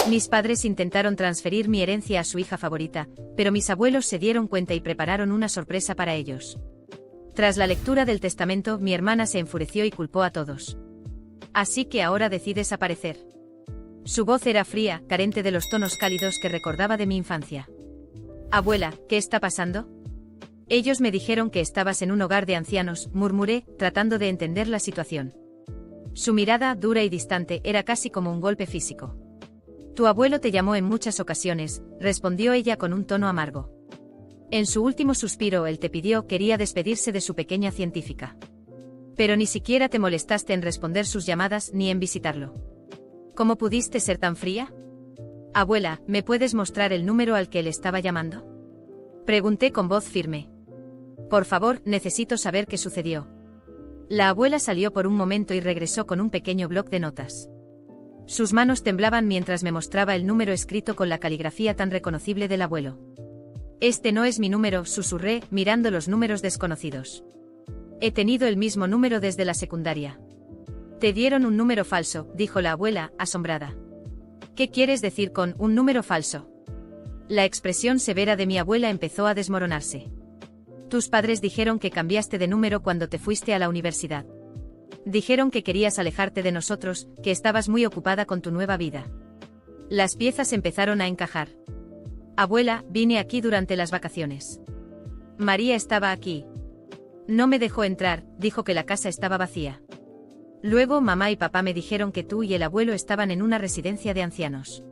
Mis padres intentaron transferir mi herencia a su hija favorita, pero mis abuelos se dieron cuenta y prepararon una sorpresa para ellos. Tras la lectura del testamento, mi hermana se enfureció y culpó a todos. Así que ahora decides aparecer. Su voz era fría, carente de los tonos cálidos que recordaba de mi infancia. Abuela, ¿qué está pasando? Ellos me dijeron que estabas en un hogar de ancianos, murmuré, tratando de entender la situación. Su mirada, dura y distante, era casi como un golpe físico. Tu abuelo te llamó en muchas ocasiones, respondió ella con un tono amargo. En su último suspiro él te pidió, quería despedirse de su pequeña científica. Pero ni siquiera te molestaste en responder sus llamadas ni en visitarlo. ¿Cómo pudiste ser tan fría? Abuela, ¿me puedes mostrar el número al que él estaba llamando? Pregunté con voz firme. Por favor, necesito saber qué sucedió. La abuela salió por un momento y regresó con un pequeño bloc de notas. Sus manos temblaban mientras me mostraba el número escrito con la caligrafía tan reconocible del abuelo. Este no es mi número, susurré, mirando los números desconocidos. He tenido el mismo número desde la secundaria. Te dieron un número falso, dijo la abuela, asombrada. ¿Qué quieres decir con un número falso? La expresión severa de mi abuela empezó a desmoronarse. Tus padres dijeron que cambiaste de número cuando te fuiste a la universidad. Dijeron que querías alejarte de nosotros, que estabas muy ocupada con tu nueva vida. Las piezas empezaron a encajar. Abuela, vine aquí durante las vacaciones. María estaba aquí. No me dejó entrar, dijo que la casa estaba vacía. Luego mamá y papá me dijeron que tú y el abuelo estaban en una residencia de ancianos.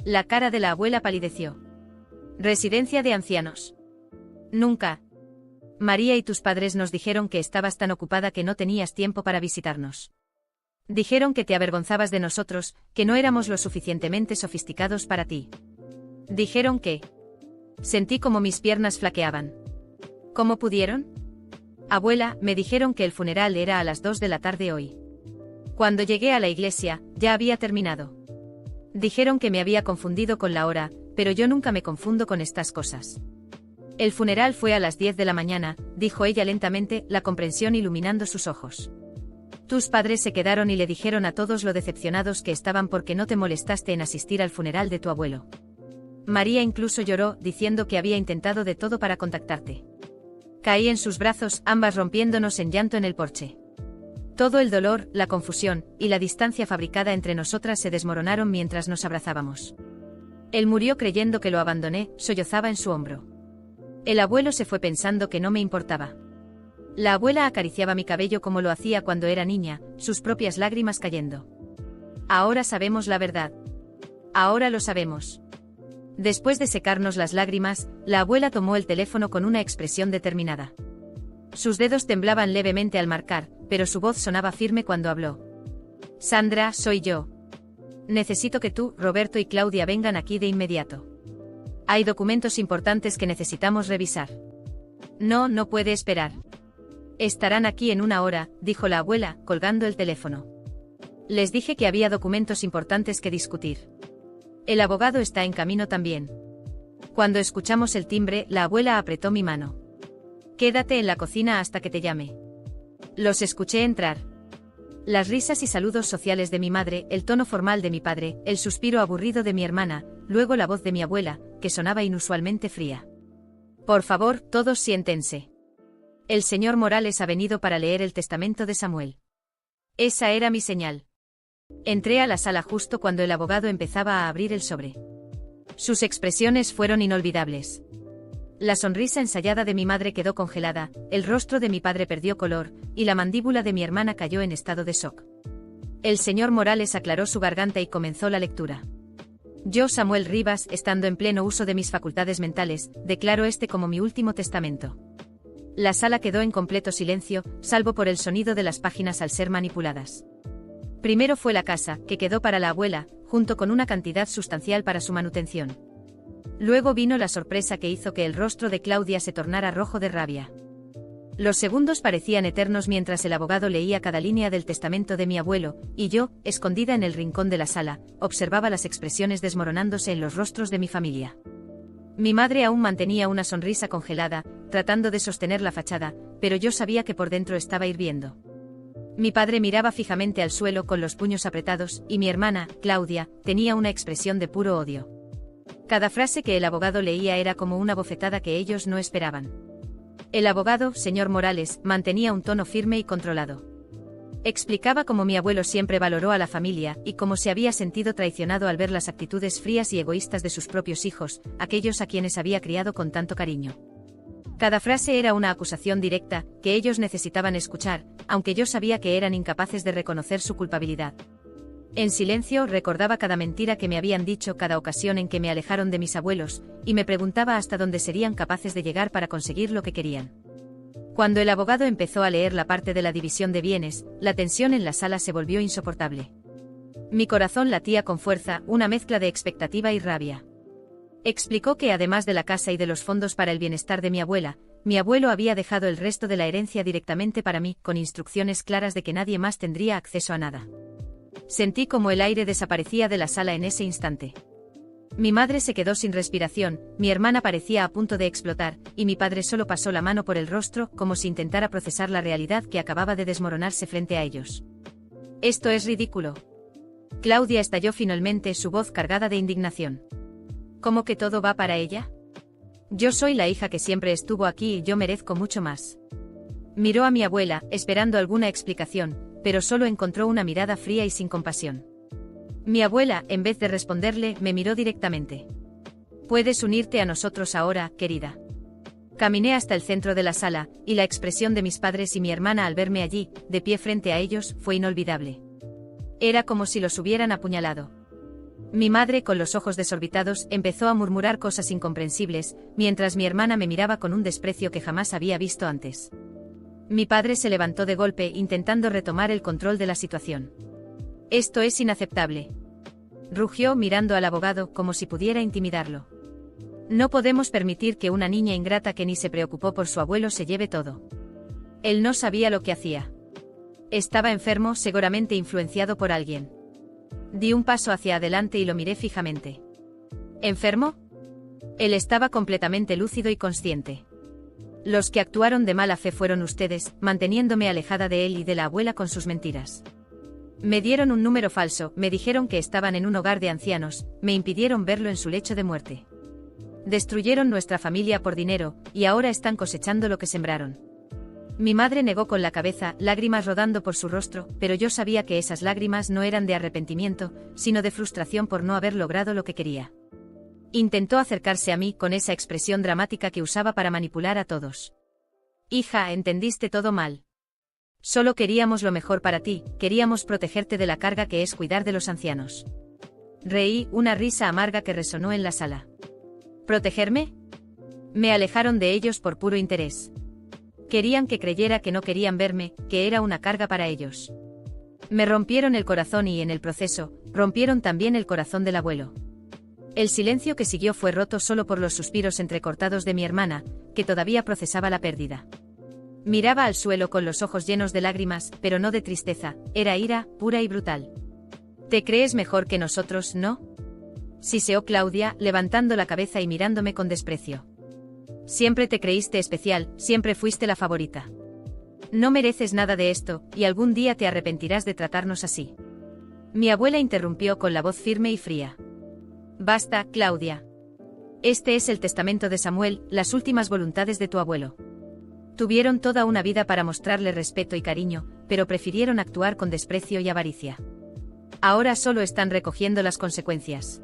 La cara de la abuela palideció. ¿Residencia de ancianos? Nunca. María y tus padres nos dijeron que estabas tan ocupada que no tenías tiempo para visitarnos. Dijeron que te avergonzabas de nosotros, que no éramos lo suficientemente sofisticados para ti. Dijeron que... Sentí como mis piernas flaqueaban. ¿Cómo pudieron? Abuela, me dijeron que el funeral era a las 2 de la tarde hoy. Cuando llegué a la iglesia, ya había terminado. Dijeron que me había confundido con la hora, pero yo nunca me confundo con estas cosas. El funeral fue a las 10 de la mañana, dijo ella lentamente, la comprensión iluminando sus ojos. Tus padres se quedaron y le dijeron a todos lo decepcionados que estaban porque no te molestaste en asistir al funeral de tu abuelo. María incluso lloró, diciendo que había intentado de todo para contactarte. Caí en sus brazos, ambas rompiéndonos en llanto en el porche. Todo el dolor, la confusión, y la distancia fabricada entre nosotras se desmoronaron mientras nos abrazábamos. Él murió creyendo que lo abandoné, sollozaba en su hombro. El abuelo se fue pensando que no me importaba. La abuela acariciaba mi cabello como lo hacía cuando era niña, sus propias lágrimas cayendo. Ahora sabemos la verdad. Ahora lo sabemos. Después de secarnos las lágrimas, la abuela tomó el teléfono con una expresión determinada. Sus dedos temblaban levemente al marcar, pero su voz sonaba firme cuando habló. Sandra, soy yo. Necesito que tú, Roberto y Claudia vengan aquí de inmediato. Hay documentos importantes que necesitamos revisar. No, no puede esperar. Estarán aquí en una hora, dijo la abuela, colgando el teléfono. Les dije que había documentos importantes que discutir. El abogado está en camino también. Cuando escuchamos el timbre, la abuela apretó mi mano. Quédate en la cocina hasta que te llame. Los escuché entrar. Las risas y saludos sociales de mi madre, el tono formal de mi padre, el suspiro aburrido de mi hermana, luego la voz de mi abuela, que sonaba inusualmente fría. Por favor, todos siéntense. El señor Morales ha venido para leer el testamento de Samuel. Esa era mi señal. Entré a la sala justo cuando el abogado empezaba a abrir el sobre. Sus expresiones fueron inolvidables. La sonrisa ensayada de mi madre quedó congelada, el rostro de mi padre perdió color, y la mandíbula de mi hermana cayó en estado de shock. El señor Morales aclaró su garganta y comenzó la lectura. Yo, Samuel Rivas, estando en pleno uso de mis facultades mentales, declaro este como mi último testamento. La sala quedó en completo silencio, salvo por el sonido de las páginas al ser manipuladas. Primero fue la casa, que quedó para la abuela, junto con una cantidad sustancial para su manutención. Luego vino la sorpresa que hizo que el rostro de Claudia se tornara rojo de rabia. Los segundos parecían eternos mientras el abogado leía cada línea del testamento de mi abuelo, y yo, escondida en el rincón de la sala, observaba las expresiones desmoronándose en los rostros de mi familia. Mi madre aún mantenía una sonrisa congelada, tratando de sostener la fachada, pero yo sabía que por dentro estaba hirviendo. Mi padre miraba fijamente al suelo con los puños apretados, y mi hermana, Claudia, tenía una expresión de puro odio. Cada frase que el abogado leía era como una bofetada que ellos no esperaban. El abogado, señor Morales, mantenía un tono firme y controlado. Explicaba cómo mi abuelo siempre valoró a la familia y cómo se había sentido traicionado al ver las actitudes frías y egoístas de sus propios hijos, aquellos a quienes había criado con tanto cariño. Cada frase era una acusación directa, que ellos necesitaban escuchar, aunque yo sabía que eran incapaces de reconocer su culpabilidad. En silencio recordaba cada mentira que me habían dicho, cada ocasión en que me alejaron de mis abuelos, y me preguntaba hasta dónde serían capaces de llegar para conseguir lo que querían. Cuando el abogado empezó a leer la parte de la división de bienes, la tensión en la sala se volvió insoportable. Mi corazón latía con fuerza, una mezcla de expectativa y rabia. Explicó que además de la casa y de los fondos para el bienestar de mi abuela, mi abuelo había dejado el resto de la herencia directamente para mí, con instrucciones claras de que nadie más tendría acceso a nada. Sentí como el aire desaparecía de la sala en ese instante. Mi madre se quedó sin respiración, mi hermana parecía a punto de explotar, y mi padre solo pasó la mano por el rostro, como si intentara procesar la realidad que acababa de desmoronarse frente a ellos. «Esto es ridículo». Claudia estalló finalmente, su voz cargada de indignación. ¿Cómo que todo va para ella? Yo soy la hija que siempre estuvo aquí y yo merezco mucho más. Miró a mi abuela, esperando alguna explicación, pero solo encontró una mirada fría y sin compasión. Mi abuela, en vez de responderle, me miró directamente. «Puedes unirte a nosotros ahora, querida». Caminé hasta el centro de la sala, y la expresión de mis padres y mi hermana al verme allí, de pie frente a ellos, fue inolvidable. Era como si los hubieran apuñalado. Mi madre, con los ojos desorbitados, empezó a murmurar cosas incomprensibles, mientras mi hermana me miraba con un desprecio que jamás había visto antes. Mi padre se levantó de golpe, intentando retomar el control de la situación. «Esto es inaceptable», rugió mirando al abogado como si pudiera intimidarlo. «No podemos permitir que una niña ingrata que ni se preocupó por su abuelo se lleve todo. Él no sabía lo que hacía. Estaba enfermo, seguramente influenciado por alguien». Di un paso hacia adelante y lo miré fijamente. ¿Enfermo? Él estaba completamente lúcido y consciente. Los que actuaron de mala fe fueron ustedes, manteniéndome alejada de él y de la abuela con sus mentiras. Me dieron un número falso, me dijeron que estaban en un hogar de ancianos, me impidieron verlo en su lecho de muerte. Destruyeron nuestra familia por dinero, y ahora están cosechando lo que sembraron. Mi madre negó con la cabeza, lágrimas rodando por su rostro, pero yo sabía que esas lágrimas no eran de arrepentimiento, sino de frustración por no haber logrado lo que quería. Intentó acercarse a mí con esa expresión dramática que usaba para manipular a todos. «Hija, entendiste todo mal. Solo queríamos lo mejor para ti, queríamos protegerte de la carga que es cuidar de los ancianos». Reí, una risa amarga que resonó en la sala. ¿Protegerme? Me alejaron de ellos por puro interés. Querían que creyera que no querían verme, que era una carga para ellos. Me rompieron el corazón y, en el proceso, rompieron también el corazón del abuelo. El silencio que siguió fue roto solo por los suspiros entrecortados de mi hermana, que todavía procesaba la pérdida. Miraba al suelo con los ojos llenos de lágrimas, pero no de tristeza, era ira, pura y brutal. «¿Te crees mejor que nosotros, no?», siseó Claudia, levantando la cabeza y mirándome con desprecio. «Siempre te creíste especial, siempre fuiste la favorita. No mereces nada de esto, y algún día te arrepentirás de tratarnos así». Mi abuela interrumpió con la voz firme y fría. «Basta, Claudia. Este es el testamento de Samuel, las últimas voluntades de tu abuelo. Tuvieron toda una vida para mostrarle respeto y cariño, pero prefirieron actuar con desprecio y avaricia. Ahora solo están recogiendo las consecuencias».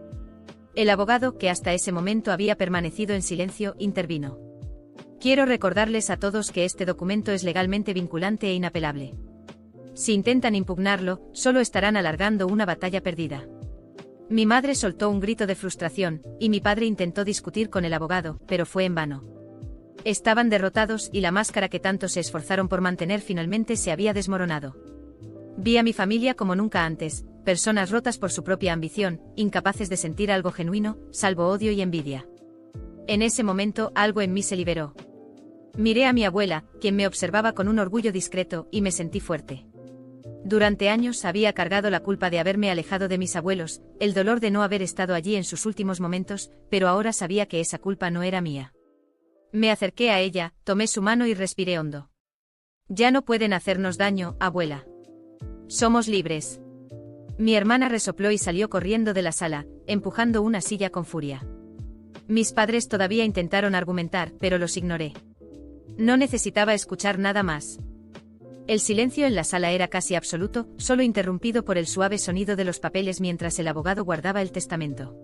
El abogado, que hasta ese momento había permanecido en silencio, intervino. «Quiero recordarles a todos que este documento es legalmente vinculante e inapelable. Si intentan impugnarlo, solo estarán alargando una batalla perdida». Mi madre soltó un grito de frustración, y mi padre intentó discutir con el abogado, pero fue en vano. Estaban derrotados y la máscara que tanto se esforzaron por mantener finalmente se había desmoronado. Vi a mi familia como nunca antes, personas rotas por su propia ambición, incapaces de sentir algo genuino, salvo odio y envidia. En ese momento, algo en mí se liberó. Miré a mi abuela, quien me observaba con un orgullo discreto, y me sentí fuerte. Durante años había cargado la culpa de haberme alejado de mis abuelos, el dolor de no haber estado allí en sus últimos momentos, pero ahora sabía que esa culpa no era mía. Me acerqué a ella, tomé su mano y respiré hondo. «Ya no pueden hacernos daño, abuela. Somos libres. Mi hermana resopló y salió corriendo de la sala, empujando una silla con furia. Mis padres todavía intentaron argumentar, pero los ignoré. No necesitaba escuchar nada más. El silencio en la sala era casi absoluto, solo interrumpido por el suave sonido de los papeles mientras el abogado guardaba el testamento.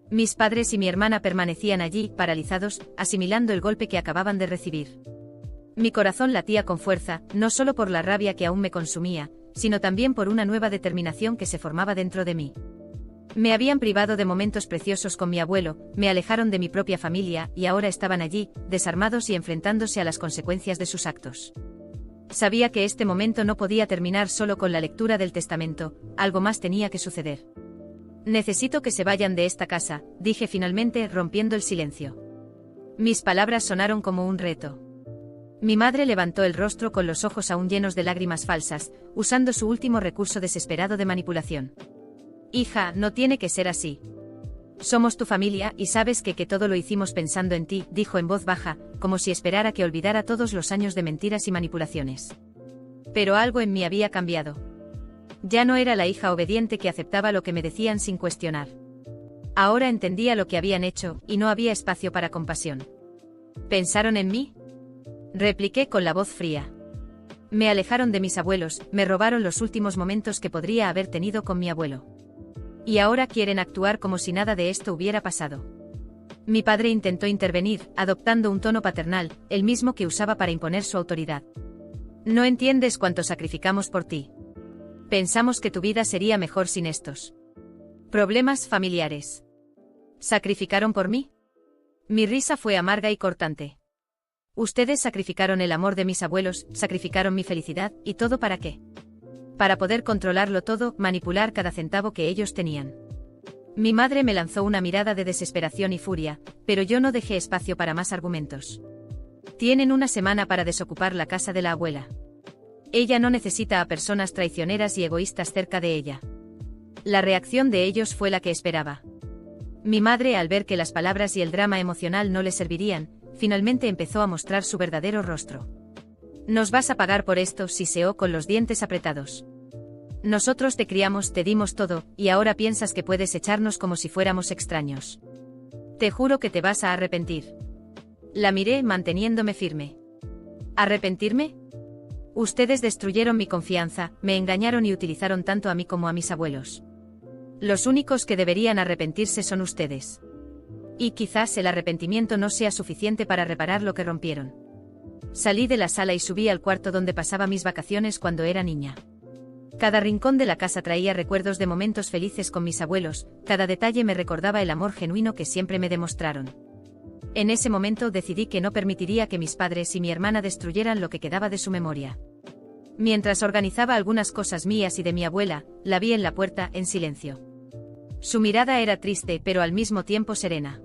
Mis padres y mi hermana permanecían allí, paralizados, asimilando el golpe que acababan de recibir. Mi corazón latía con fuerza, no solo por la rabia que aún me consumía, sino también por una nueva determinación que se formaba dentro de mí. Me habían privado de momentos preciosos con mi abuelo, me alejaron de mi propia familia, y ahora estaban allí, desarmados y enfrentándose a las consecuencias de sus actos. Sabía que este momento no podía terminar solo con la lectura del testamento, algo más tenía que suceder. Necesito que se vayan de esta casa, dije finalmente, rompiendo el silencio. Mis palabras sonaron como un reto. Mi madre levantó el rostro con los ojos aún llenos de lágrimas falsas, usando su último recurso desesperado de manipulación. Hija, no tiene que ser así. Somos tu familia y sabes que todo lo hicimos pensando en ti, dijo en voz baja, como si esperara que olvidara todos los años de mentiras y manipulaciones. Pero algo en mí había cambiado. Ya no era la hija obediente que aceptaba lo que me decían sin cuestionar. Ahora entendía lo que habían hecho, y no había espacio para compasión. ¿Pensaron en mí?, repliqué con la voz fría. Me alejaron de mis abuelos, me robaron los últimos momentos que podría haber tenido con mi abuelo. Y ahora quieren actuar como si nada de esto hubiera pasado. Mi padre intentó intervenir, adoptando un tono paternal, el mismo que usaba para imponer su autoridad. No entiendes cuánto sacrificamos por ti. Pensamos que tu vida sería mejor sin estos problemas familiares. ¿Sacrificaron por mí? Mi risa fue amarga y cortante. Ustedes sacrificaron el amor de mis abuelos, sacrificaron mi felicidad, ¿y todo para qué? Para poder controlarlo todo, manipular cada centavo que ellos tenían. Mi madre me lanzó una mirada de desesperación y furia, pero yo no dejé espacio para más argumentos. Tienen una semana para desocupar la casa de la abuela. Ella no necesita a personas traicioneras y egoístas cerca de ella. La reacción de ellos fue la que esperaba. Mi madre, al ver que las palabras y el drama emocional no le servirían, finalmente empezó a mostrar su verdadero rostro. Nos vas a pagar por esto, siseó con los dientes apretados. Nosotros te criamos, te dimos todo, y ahora piensas que puedes echarnos como si fuéramos extraños. Te juro que te vas a arrepentir. La miré manteniéndome firme. ¿Arrepentirme? Ustedes destruyeron mi confianza, me engañaron y utilizaron tanto a mí como a mis abuelos. Los únicos que deberían arrepentirse son ustedes. Y quizás el arrepentimiento no sea suficiente para reparar lo que rompieron. Salí de la sala y subí al cuarto donde pasaba mis vacaciones cuando era niña. Cada rincón de la casa traía recuerdos de momentos felices con mis abuelos, cada detalle me recordaba el amor genuino que siempre me demostraron. En ese momento decidí que no permitiría que mis padres y mi hermana destruyeran lo que quedaba de su memoria. Mientras organizaba algunas cosas mías y de mi abuela, la vi en la puerta, en silencio. Su mirada era triste pero al mismo tiempo serena.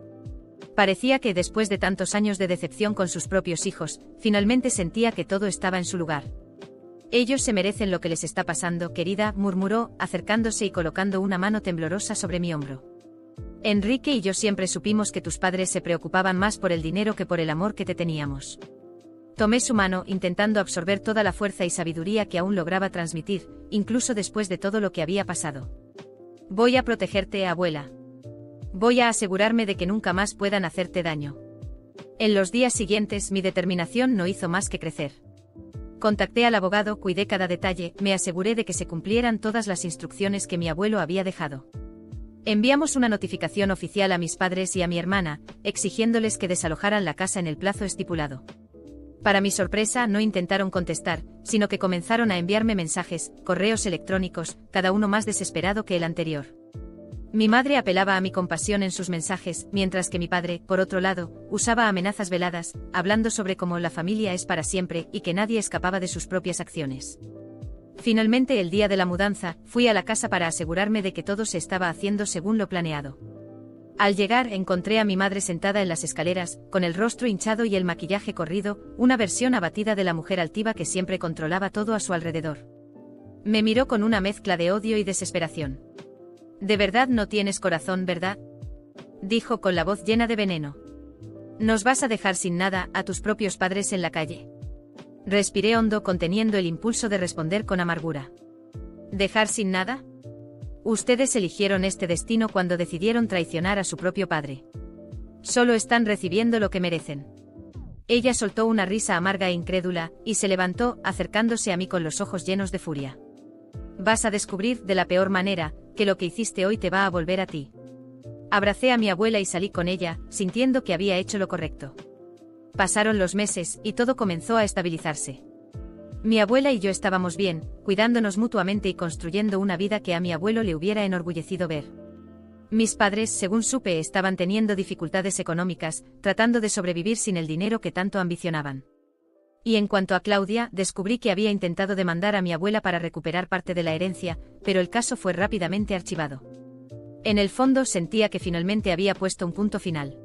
Parecía que después de tantos años de decepción con sus propios hijos, finalmente sentía que todo estaba en su lugar. Ellos se merecen lo que les está pasando, querida, murmuró, acercándose y colocando una mano temblorosa sobre mi hombro. Enrique y yo siempre supimos que tus padres se preocupaban más por el dinero que por el amor que te teníamos. Tomé su mano, intentando absorber toda la fuerza y sabiduría que aún lograba transmitir, incluso después de todo lo que había pasado. Voy a protegerte, abuela. Voy a asegurarme de que nunca más puedan hacerte daño. En los días siguientes mi determinación no hizo más que crecer. Contacté al abogado, cuidé cada detalle, me aseguré de que se cumplieran todas las instrucciones que mi abuelo había dejado. Enviamos una notificación oficial a mis padres y a mi hermana, exigiéndoles que desalojaran la casa en el plazo estipulado. Para mi sorpresa, no intentaron contestar, sino que comenzaron a enviarme mensajes, correos electrónicos, cada uno más desesperado que el anterior. Mi madre apelaba a mi compasión en sus mensajes, mientras que mi padre, por otro lado, usaba amenazas veladas, hablando sobre cómo la familia es para siempre y que nadie escapaba de sus propias acciones. Finalmente, el día de la mudanza, fui a la casa para asegurarme de que todo se estaba haciendo según lo planeado. Al llegar, encontré a mi madre sentada en las escaleras, con el rostro hinchado y el maquillaje corrido, una versión abatida de la mujer altiva que siempre controlaba todo a su alrededor. Me miró con una mezcla de odio y desesperación. «De verdad no tienes corazón, ¿verdad?», dijo con la voz llena de veneno. «¿Nos vas a dejar sin nada a tus propios padres en la calle?». Respiré hondo, conteniendo el impulso de responder con amargura. ¿Dejar sin nada? Ustedes eligieron este destino cuando decidieron traicionar a su propio padre. Solo están recibiendo lo que merecen. Ella soltó una risa amarga e incrédula, y se levantó, acercándose a mí con los ojos llenos de furia. Vas a descubrir, de la peor manera, que lo que hiciste hoy te va a volver a ti. Abracé a mi abuela y salí con ella, sintiendo que había hecho lo correcto. Pasaron los meses, y todo comenzó a estabilizarse. Mi abuela y yo estábamos bien, cuidándonos mutuamente y construyendo una vida que a mi abuelo le hubiera enorgullecido ver. Mis padres, según supe, estaban teniendo dificultades económicas, tratando de sobrevivir sin el dinero que tanto ambicionaban. Y en cuanto a Claudia, descubrí que había intentado demandar a mi abuela para recuperar parte de la herencia, pero el caso fue rápidamente archivado. En el fondo sentía que finalmente había puesto un punto final.